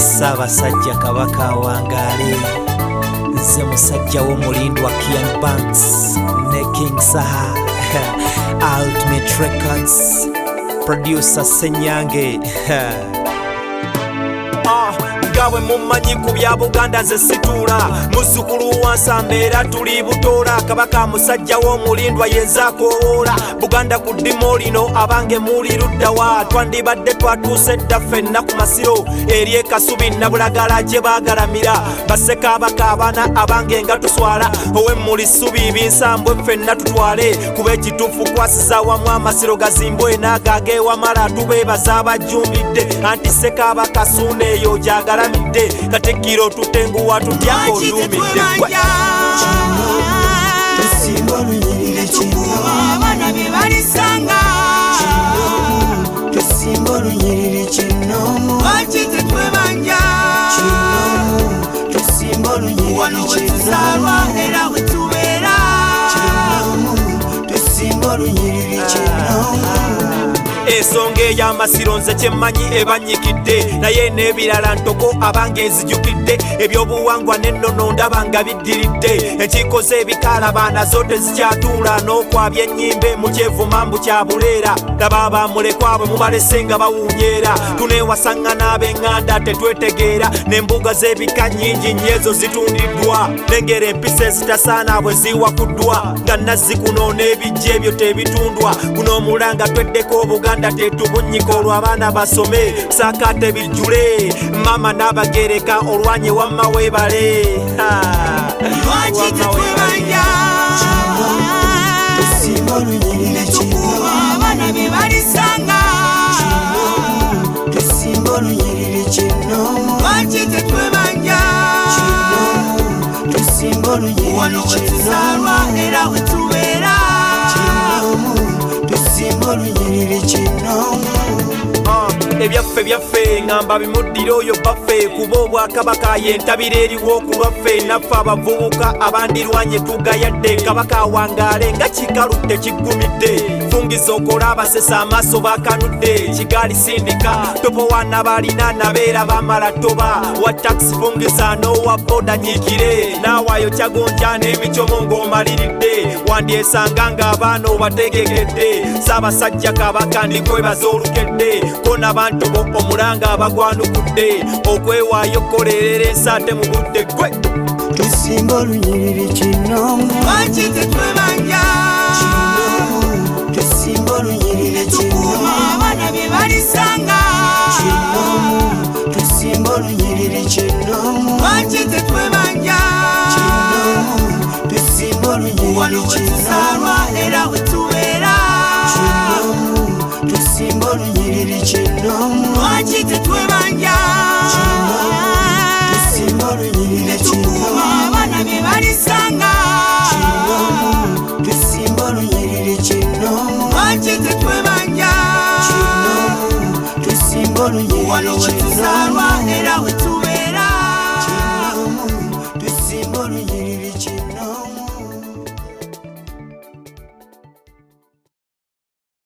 Ssaabasajja Kabaka awangaale, nze musajja w'omulindwa Kian Banks ne King Saha Ultimate Records producer Senyange. Gawe mumanyi ku bya Buganda nze situula muzzukulu wansamba era tuli butoola. Kabaka musajja w'omulindwa yenza akoola Buganda ku ddimu lino abange muli luddawa. Twandibadde twatuuse dda ffenna ku masiro eri ekasubi nabulagala gye baagalamira. Bassekabaka abaana abange nga tuswala ow'emmuli ssubi binsambwe ffenna tutwale kuba ekituufu kwasiza wamu amasiro gazimbwe n'agagewamala tubeebaza abajjumbidde anti Ssekabaka suuna eyo gyagala Katikkiro tutenguwa tutya olumidde tusimba olunyiriri kino abaana bye balisanga tusimba olunyiriri kino lwaki tetwebanja tusimba olunyiriri wano wetuzaalwa era wetubeera tusimba olunyiriri kino. Ensonga ey'amasiro nze kyemmanyi ebanyikidde naye n'ebirala ntoko abange nzijukidde. Ebyobuwangwa n'ennono ndaba nga biddiridde. Enkiiko z'ebikala nazo tezikyatuula n'okwabya ennyimbe mu kyevuma mbu kya buleera. Laba abamulekwa bwe mubalese nga bawunyeera. Tuneewasaŋŋana ab'eŋŋanda tetwetegeera n'embuga z'ebika nnyingi nnyo ezo zitundiddwa. Lengera empisa ezitasaana bwe ziwakuddwa nga nazzi kuno n'ebijja ebyo tebitundwa. Guno omulanga tweddeko Buganda tetubunyika olwo abaana basome sakate bijjule mama n'abagereka olwanye wamma weebale. Lwaki tetwebanja tusimba olunyiriri kino abaana bye balisanga tusimba olunyiriri kino lwaki tetwebanja tusimba olunyiriri wano wetuzaalwa era wetubeera tusimba olunyiriri kino. Ebyaffe byaffe ngamba bimuddire oyo baffe kuba obwakabaka yentabira eriwo ku lwaffe naffe abavubuka abandirwanye tugayadde. Kabaka awangaale nga kikalu tekiggumidde fungiza okola abasesa amaaso bakanudde. Kigali sindika topowana balina nabeera bamala toba wa taxi fungiza n'owa boda nyiikire naawayo kyagonja n'emicomo ng'omaliridde. Wandyesanga ng'abaana obategegedde Ssaabasajja Kabaka ndikwebaza olukedde kona abantu bo omulanga abagwanukudde okwewaayo kolerera ensaate mu budde gwe. Tusimba olunyiriri kino lwaki tetwebanja tusimba olunyiriri kino abaana bye balisanga tusimba olunyiriri kino lwaki tetwebanja tusimba olunyiriri wano wetuzaalwa era wetubeera tusimba olunyiriri kino lwaki tetwebanja tusimba olunyiriri kino abaana bye balisanga tusimba olunyiriri kino lwaki tetwebanja tusimba olunyiriri kino wano wetuzaalwa era wetu